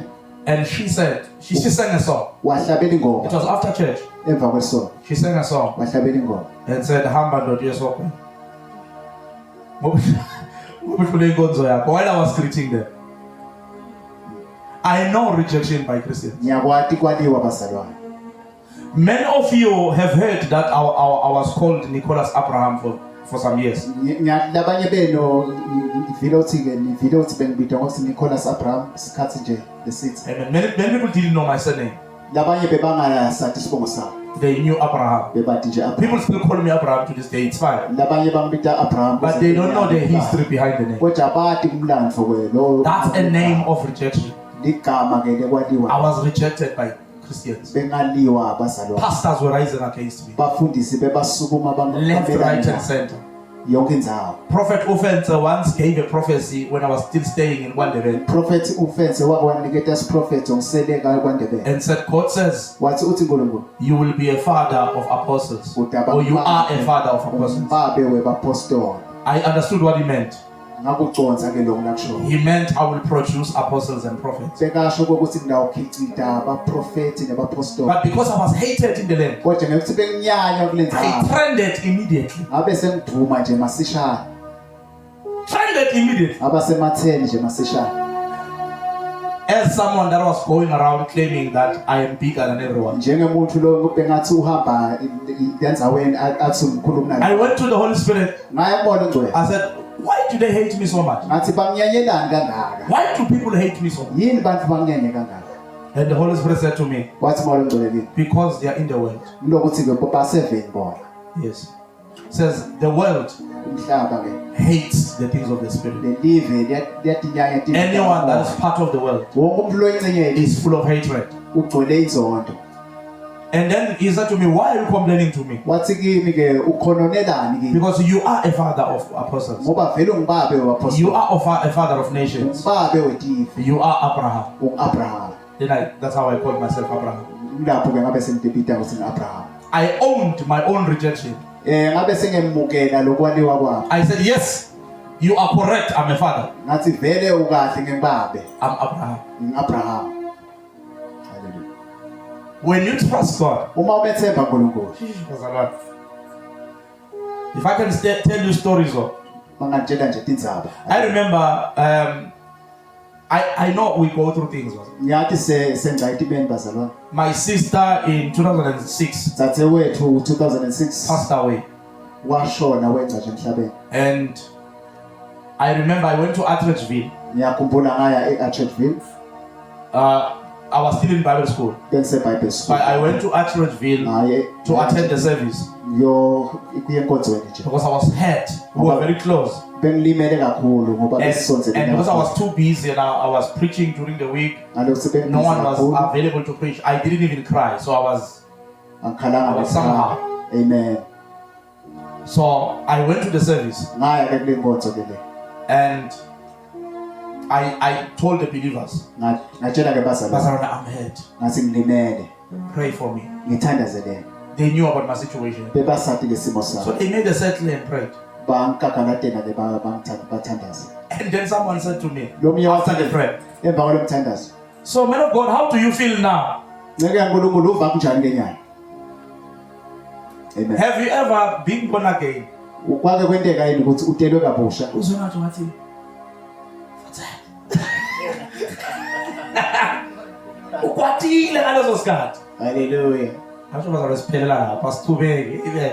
and she said she sang a song. wahlabela It ingoma was after church. emva kwesonto. She sang a song Wahlabela ingoma. and said, "Hamba ndoda yesokwe." While I was greeting them, I know rejection by Christians. Ngiyakwati kwaliwa bazalwane. Many of you have heard that I was called Nicholas Abraham for some years. Labanye beno ngivile uthi ke nivile uthi bengibizwa ngokuthi Nicholas Abraham isikhathi nje lesithi. Amen. Many people didn't know my surname. Labanye bebangasathi isibongo sabo. They knew Abraham. Bebathi nje Abraham. People still call me Abraham to this day. It's fine. Labanye bangibita Abraham. But they don't know the history behind the name. Kodwa bathi kumlandvo ke lo. That's a name of rejection. Ligama ke lekwaliwa. I was rejected by Christians. Bengaliwa abazalwane. Pastors were rising against me. Bafundisi bebasukuma Left, right, and center. yonke indzawo. Prophet Offense once gave a prophecy when I was still staying in Kwandebele Prophet Ufense wakwaniketa isiprophet ongiseleka kwaNdebele. and said, God says, Wathi uthi uNkulunkulu you will be a father of apostles. Or you are a father of apostles. babe webapostoli. I understood what he meant. Ngakuconsa ke lokho lakusho. He meant I will produce apostles and prophets. Bekasho ukuthi ngidawukhicita abaprofeti nabapostoli. But because I was hated in the land, Kodwa ngekuthi benginyanya kulenza I trended immediately. ngabe sengiduma nje masishana. Trended immediately. Abasematheni nje masishana. As someone that was going around claiming that I am bigger than everyone. Njengemuntu lo bengathi uhamba endzaweni athi umkhulu kunani. I went to the Holy Spirit. Ngayabona uNgcwele. I said, why do they hate me so much? Ngathi banginyanyelani kangaka? Why do people hate me so much? Yini bantu banginyanye kangaka? And the Holy Spirit said to me, Wathi moya uNgcwele because they are in the world. lokuthi ke baseveni bona. Yes. Says the world Umhlaba ke hates the things of the Spirit. lelive liyatinyanya tinto. Anyone that is part of the world wonke umuntu lo ingcenye is full of hatred. ugcwele inzondo. And then he said to me, why are you complaining to me? wathi kimi ke ukhononelani kimi Because you are a father of apostles. ngoba vele ungibabe You wapostoli are a father of nations. ungibabe wetifi You are Abraham. ungu-Abraham Then that's how I called myself Abraham. lapho ke ngabe sengidebita ukuthi ngi-Abraham I owned my own rejection. ngabe sengemukela lokwaliwa kwami I said, yes, you are correct. I'm a father. ngathi vele ukahle ngibabe I'm Abraham. ngi-Abraham. Hallelujah. When you trust God, uma umethemba uNkulunkulu praise the Lord. If I can tell you stories of, mangantshela nje tindzaba I remember, I know we go through things. ngiyathi senza itimeni bazalwane My sister in 2006 dzadzewethu 2006 passed away. washona wenza nje emhlabeni And I remember I went to Atteridgeville. ngiyakhumbula ngaya e-Atteridgeville I was still in Bible school. bengiseBible So school I went to Atteridgeville ngaye to attend the service kuye enkonzweni nje because I was hurt. We were very close. bengilimele kakhulu ngoba And besisondelene because I was too busy and I was preaching during the week, ngalokho no one was kakhulu available to preach. I didn't even cry. So I was angikhalanga somehow. amen So I went to the service ngaya ke kule nkonzo ke le and I told the believers, ngatshela ke bazalwane Pastor, I'm hurt. ngathi ngilimele Pray for me. ngithandazelele They knew about my situation. bebasathi lesimo So sami they made a settle and prayed. bangikakalatela ke bathandaza And then someone said to me lo mnye after wathi the prayer, emva kwalo mthandazo so man of God, how do you feel now? ngeke yaNkulunkulu uva kunjani lenyanga amen Have you ever been born again? kwake kwenteka yini ukuthi utelwe kabusha Uzonathi wathi ukwatile ngalezo sikhathi. haleluya Asho bazalesiphelela lapha sithubeke ibe.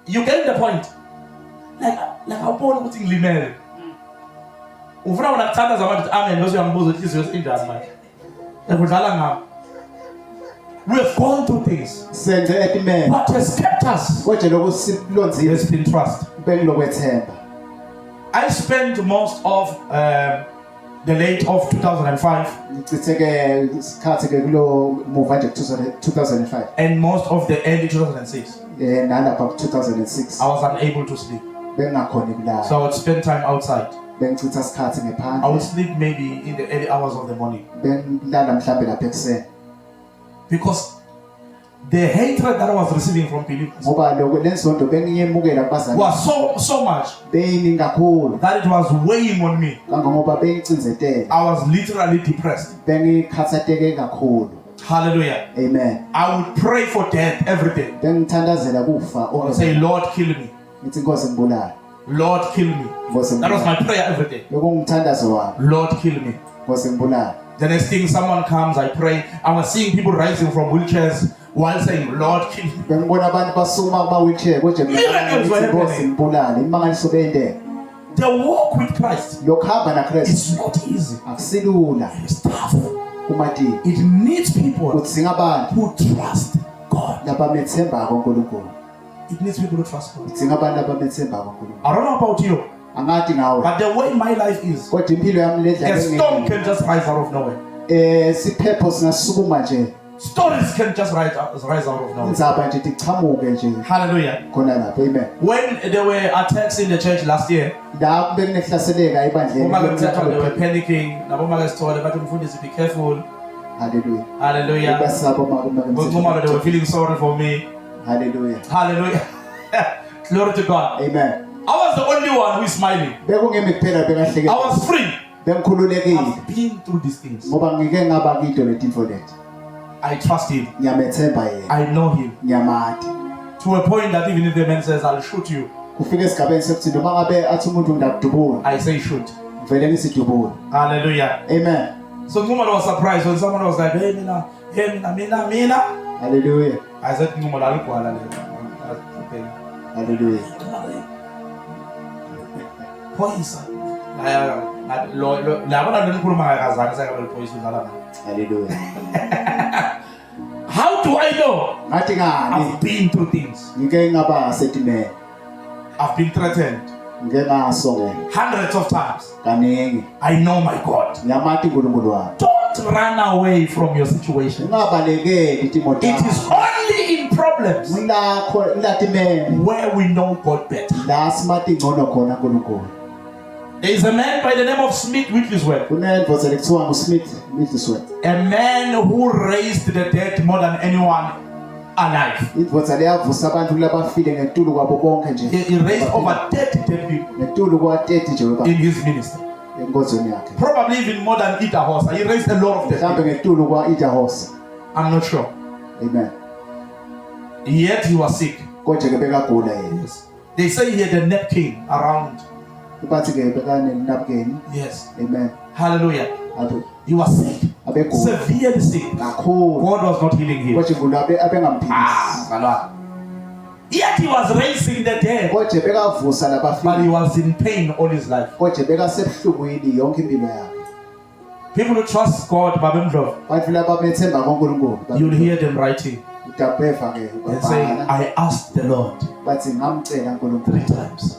You get the point? Like awubona ukuthi ngilimele. Ufuna wona kuthandaza abantu amen bese uyambuza ukuthi izwe enjani manje. Ekudlala ngapha. We have gone through things. senze etimene What has kept us? konje lokusilonzile Has been trust. bengilokwethemba I spent most of the late of 2005 ngicitheke isikhathi ke kulo muva nje 2005 and most of the early 2006. nalapha ku 2006 I was unable to sleep. bengakhoni kulala So I would spend time outside. bengichitha isikhathi I would ngephandle sleep maybe in the early hours of the morning. bengilala mhlambe lapha ekseni Because the hatred that I was receiving from believers ngoba lokho lensonto bengiyemukela kubazali was so much beyiningi kakhulu that it was weighing on me. kangangoba bengicinzetela I was literally depressed. bengikhathateke kakhulu Hallelujah. amen I would pray for death every day. bengithandazela kufa I would say, Lord, kill me. ngithi inkosi ngibulala Lord, kill me. inkosi That was ngibulala my prayer every day. lokungumthandazo wami Lord, kill me. inkosi ngibulala The next thing someone comes, I pray. I was seeing people rising from wheelchairs while saying, Lord, kill me. bengibona abantu basukuma kuma wheelchair konje Miracles were inkosi happening. ngibulala imangaliso beyindeke The walk with Christ lokuhamba naKristu is not easy. akusilula It's tough. kumadini It needs people kudzinga abantu who trust God. labamethembako uNkulunkulu It needs people who trust God. kudzinga abantu labamethembako uNkulunkulu I don't know about you, angathi ngawe but the way my life is, kodwa impilo yami a storm ledla can just rise out of nowhere. siphepho singasukuma nje Stories can just rise out of nowhere. indzaba nje tichamuke nje Hallelujah. khona lapho amen When there were attacks in the church last year, la bekunehlaseleka they were ebandleni panicking. Be careful. haleluya Hallelujah. basabo They were feeling sorry for me. haleluya Hallelujah. Glory to God. amen I was the only one who is smiling. bekungemi kuphela I bengahleke was free. bengikhululekile I've been through these things. ngoba ngike ngaba kito letinto leti I trust him. ngiyamethemba yena I know him. ngiyamati To a point that even if the man says, I'll shoot you, kufika esigabeni sokuthi noma ngabe athi umuntu ngidabudubula I say shoot. vele ngisidubula Hallelujah. amen So someone was surprised when someone was like, hey, mina. haleluya I said, haleluya Poisa. haleluya How do I know? ngathi ngani I've been through things. ngike ngaba setimene I've been threatened ngike ngasongela hundreds of times. kaningi I know my God. ngiyamati uNkulunkulu wami Don't not run away from your situation. It is only in problems where we know God better. There is a man by the name of Smith Wigglesworth, a man who raised the dead more than anyone alive. He raised over 30 dead people in his ministry. Probably even more than Ida Horse. He raised a lot of dead people. I'm not sure. Amen. Yet he was sick. Yes. They say he had a napkin around. Yes. Amen. Hallelujah. He was sick. Severely sick. God was not healing him. Yet he was raising the dead. But he was in pain all his life. People who trust God, you'll hear them writing and saying, I asked the Lord 3 times.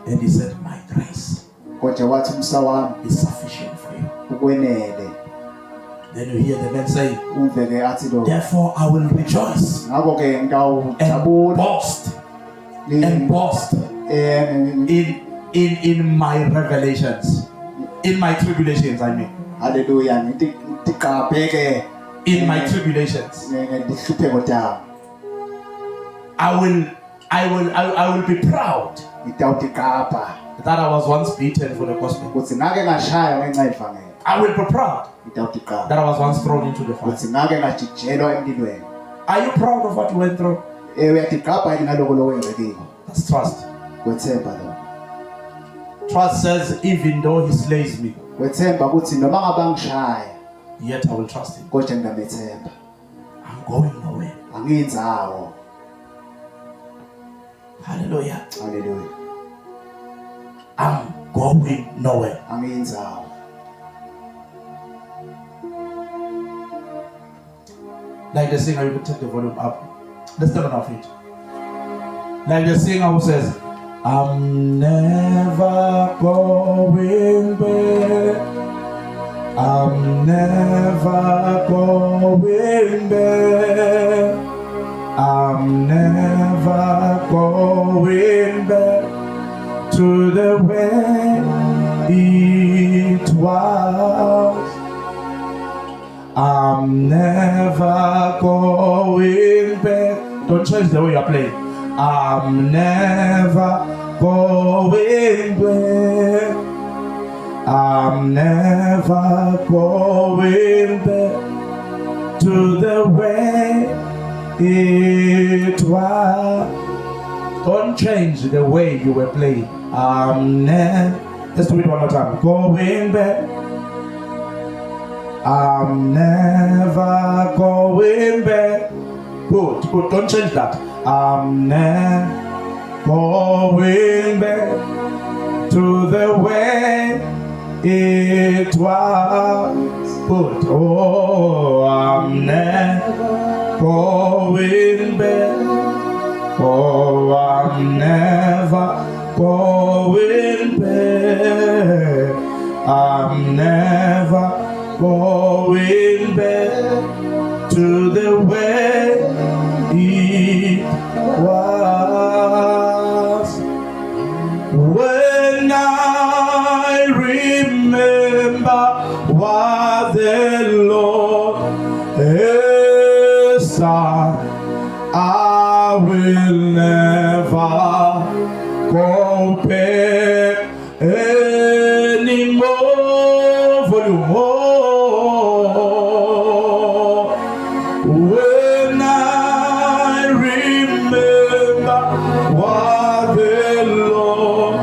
And he said, my grace is sufficient for you. Then you hear the man say, therefore I will rejoice and boast in my revelations, in my tribulations, I mean. Hallelujah. In my tribulations, I will be proud that I was once beaten for the gospel. I will be proud that I was once thrown into the fire. Are you proud of what you went through? That's trust. Trust says, even though he slays me, yet I will trust him. I'm going nowhere. Hallelujah. Hallelujah. I'm going nowhere. Like the singer, you can take the volume up. Let's turn on our feet. Like the singer who says, I'm never going back. I'm never going back. I'm never going back to the way it was. I'm never going back. Don't change the way you're playing. I'm never going back. I'm never going back to the way it was. Don't change the way you were playing. Let's do it one more time. Going back. I'm never going back. Good. Don't change that. I'm never going back to the way it was. Good. Oh, I'm never going back. Oh, I'm never going back. I'm never going back to the way it was. When I remember what the Lord has done, I will never go back anymore. Volume. When I remember what the Lord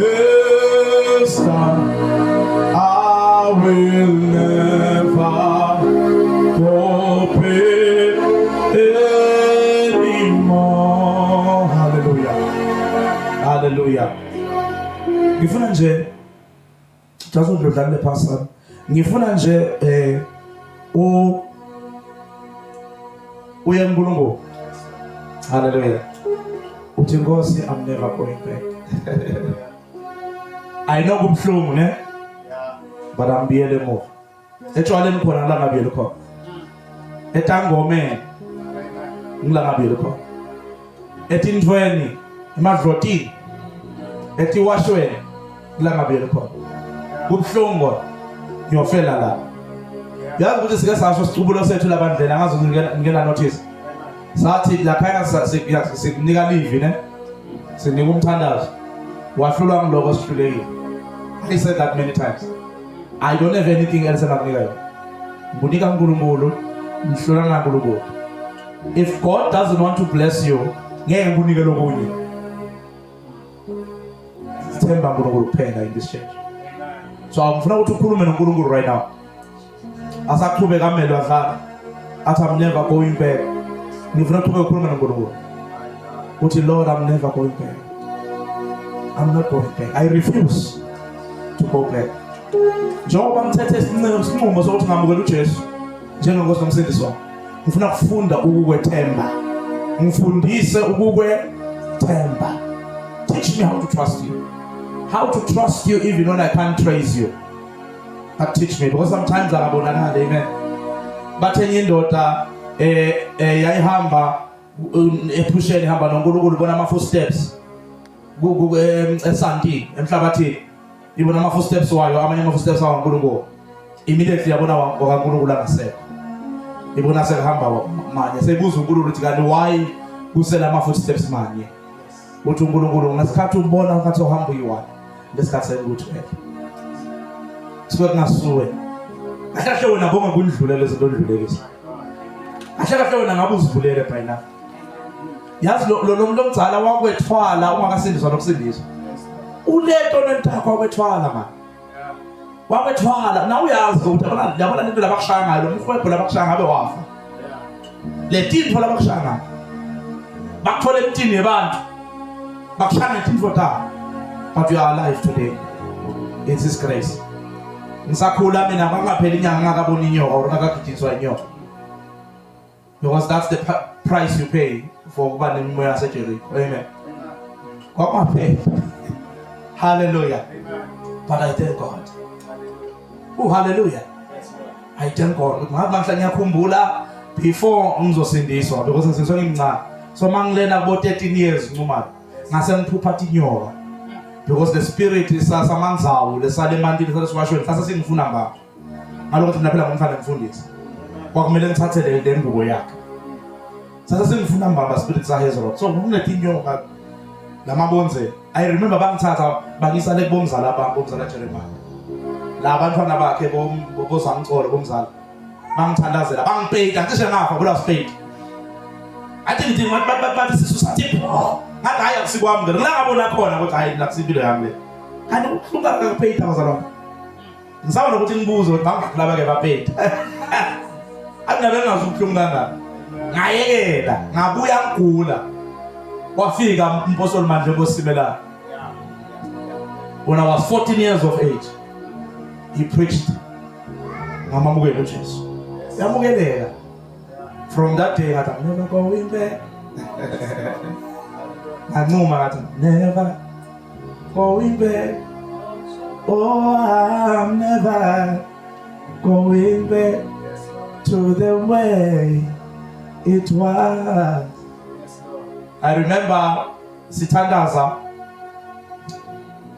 has done, I will never go back anymore. Hallelujah. Hallelujah. Ngifuna nje jazo dlodlale pastor. Ngifuna nje uyankulunkulu. Hallelujah. Uthi Nkosi, I'm never going back. I know kubhlungu ne? But I'm being move. etshwaleni khona ngilangabiyele khona, etangomeni ngilangabiyele khona, etintweni, emadlotini, etiwashweni ngilangabiyele khona. Kubuhlungu ngiyofela la. Yazi ukuthi sike sasho sicubulo sethu labandlela ngazo ngingena notice. Sathi la khaya sikunika live ne. Sinika umthandazo. Wahlulwa ngiloko sihlulekile. I said that many times. I don't have anything else engakunika yona. Ngibunika uNkulunkulu, ngihlula ngaNkulunkulu. If God doesn't want to bless you, ngeke ngikunike lokunye. Sithemba uNkulunkulu kuphela in this church. So ngifuna ukuthi ukhulume noNkulunkulu right now. Asaqhubeka kamelo adlala. Athi I'm never going back. Ngifuna ukuthi ukhulume noNkulunkulu. Uthi Lord, I'm never going back. I'm not going back. I refuse to go back. Njengoba ngithethe isinqumo sokuthi ngamukela uJesu njengenkosi nomsindisi wami. Ngifuna ukufunda ukukwethemba. Ngifundise ukukwethemba. Teach me how to trust you. How to trust you even when I can't trace you. But teach me, because sometimes akabonakala, amen. But enye indoda yayihamba ephusheni ihamba noNkulunkulu ibona ama footsteps eSanti emhlabathini. Ibona ama footsteps wayo, amanye ama footsteps wayo uNkulunkulu. Immediately yabona kaNkulunkulu angasekho. Ibona sekahamba manje. Seyibuza uNkulunkulu ukuthi kanti why kusela ama footsteps manje? Uthi uNkulunkulu ngasikhathi ubona ngathi uhamba uyiwani. Lesikhathi sekuthi Sikwe ngasuwe. Kahle wena bonga kundlulele izinto ondlulekisa. Kahle wena ngabe uzivulele phela. Yazi lo mdzala wakwethwala ungakasindiswa nokusindiswa. Uleto nentakho wakwethwala man. Wakwethwala na uyazi ukuthi yabona into labakushaya ngayo, lo mkhwebho labakushaya ngabe wafa. Le tinto labakushaya ngayo. Bakuthola emtini yabantu. Bakushaya ngetinto ta. But you are alive today. It's His grace. Ngisakhula mina bangapheli inyanga ngakabona inyoka or ngakagidiswa inyoka. Because that's the price you pay for ukuba nemimoya yaseJericho. Amen. Kwakuphela. Hallelujah. But I thank God. Oh, hallelujah. I thank God. Ngamanje ngiyakhumbula before ngizosindiswa because ngisizwe ngimncane. So mangilena kubo 13 years ncuma. Ngase ngiphupha inyoka. Because the spirit is samanzawu lesale mantini sasiwashweni sasa singifuna ngapha. Ngalokho mina phela ngumfana ngifundisa. Kwakumele ngithathe le ngubo yakhe. Sasa singifuna mbamba spirit sa Hezron. So kunetinyoka lamabonze. I remember bangithatha bakisa le bomzala bomzala Jeremiah. La abantwana bakhe bozamcolo bomzala. Bangithandazela bangipeyita ngisho ngafa kula spade. Athi ngithi bathi sisu sathi ngathi hayi akusikwami ngeke ngabona khona ukuthi hayi la kusipilo yami le. Kanti ukuhluka ngapeyita abazalwane. Ngisabona ukuthi ngibuzo ukuthi bangakulaba ke bapeyita. Akunabe ngazukuhlungu kangaka. Ngayekela ngabuya ngigula. Wafika umpostoli manje ngoSimelana. When I was 14 years of age, he preached ngamamukela uJesu. Yamukelela. From that day, I'm never going back. I'm never going back. Oh, I'm never going back to the way it was. I remember Sitandaza,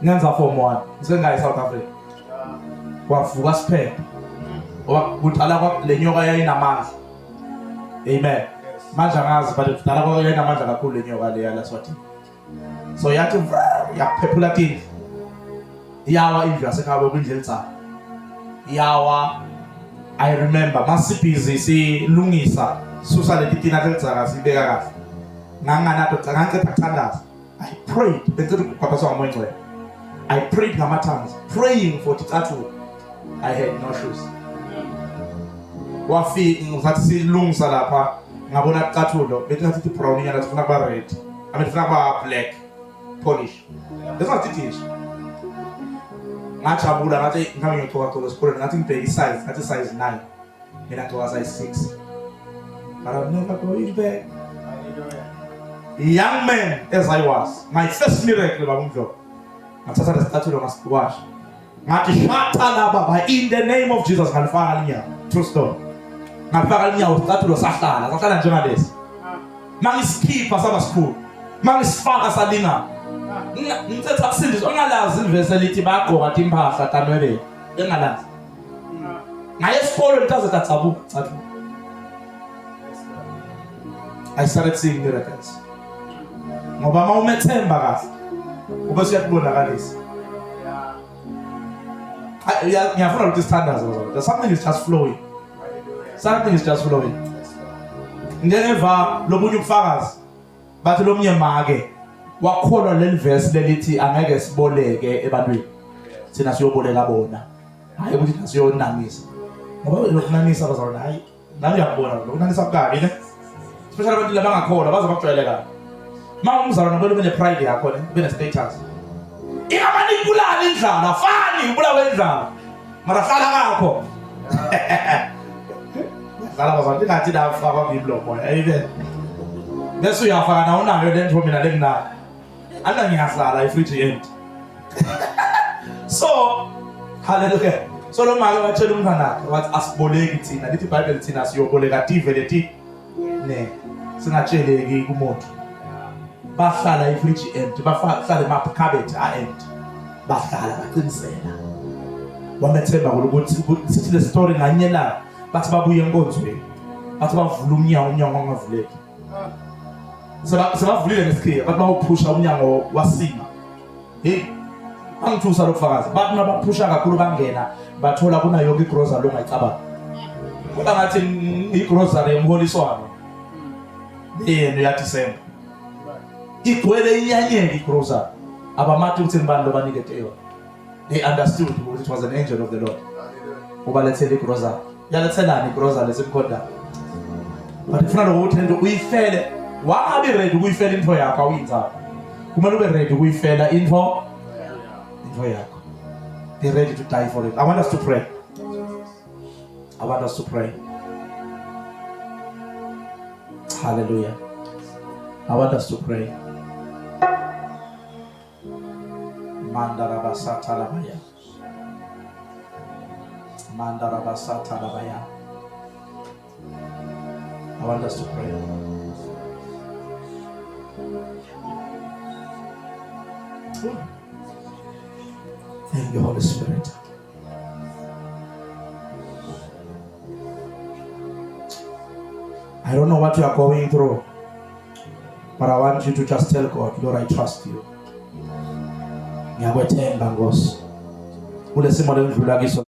Nyanza Form 1, Zenga South Africa. Wafuga spare. Wakutala kwa lenyoka ya ina manzi. Amen. Manja ngazi but kutala kwa ya ina manja kakhulu lenyoka le yala swati. So yathi yaphepula kingi. Yawa indlu asekhabe kwindlela. Yawa I remember masibhizi silungisa susa letitina telitsaka sibeka kahle. I prayed. I prayed ngamathanzi, praying for titatu. I had no shoes. Wafi ngathi silungisa lapha ngabona titatulo bethi ngathi brown nyana sifuna kuba red. Sifuna kuba black polish. That's not it. Ngajabula ngathi ngami ngiyothoka esikoleni ngathi ngibheke size, ngathi size 9. Mina ngithoka size 6. But I'm never going back. Young man as I was, my first miracle babumjo. Ngathatha lesithathulo ngasikuwash. ngathi shata la baba in the name of Jesus ngalifaka linyawo. True story. Ngafaka linyawo sicathulo sahlala njengalesi. Mangisikipha saba sikhulu. Mangisifaka salinga. Ngithetha kusindiswa ongalazi ivesi elithi bagqoka impahla tanwebele. Engalazi. Ngaye esikolweni ntaze tatsabuka cathu. I started seeing miracles. Ngoba mawumethemba kahle. Ube siyakubonakalisa. Ngiyafuna ukuthi sithandaze. Something is just flowing. Something is just flowing. Ngeva lobunye ubufakazi. Bathi lomnyema ke wakholwa leli verse lelithi angeke siboleke ebantwini. Sina siyoboleka bona. Hayi ukuthi nasiyonamisa. Ngoba lokunamisa bazalwane hayi. Nami ngiyabona lokunamisa kukabi ne. Especially abantu labangakholwa baza bakujwayeleka. Mawumzalwane kumele ube pride yakho ne, ube status. Ingamanipulala indlala, fani ubulawe indlala. Mara hlala kakho. Hlala bazalwane ngathi dafa kwangiblomo. Amen. Bese uyafaka na unayo le nto mina lengina. Anda ngiyahlala ifridge empty. So, hallelujah. So lo manje watshela umntwana wathi asiboleki thina. Lithi iBhayibheli thina siyoboleka tive lethi. Ne. Singatsheleki kumuntu. Bahlala ifridge empty, bahlala emakhabethe empty. Bahlala baqinisela. Wamethemba ukuthi sithi le story nganye la bathi babuye enkonzweni. Bathi bavula umnyango ongavuleki. Sebavulile ngesikhiya, bathi bawuphusha umnyango wasima. Hey, angithusa lokufakaza. Bathi nabaphusha kakhulu bangena, bathola kuna yonke igrocery longayicabanga. Kodwa ngathi igrocery emholiswano. Yena ya December. Igwele inyanyeni igrocery. Abamathi ukuthi ngibani lo banikete yona. They understood because it was an angel of the Lord. Ubalethele igrocery. Yalethelani igrocery lesimkhoda. But ifuna ukuthi into uyifele. Wabe ready ukuyifela into yakho awuyinzalo. Kumele ube ready ukuyifela into yakho. Be ready to die for it. I want us to pray. Hallelujah. I want us to pray. Mandarabasata labaya. I want us to pray. Thank you, Holy Spirit. I don't know what you are going through, but I want you to just tell God, Lord, I trust you. Ngiyakwetemba Nkosi. Kule simo lendlula kiso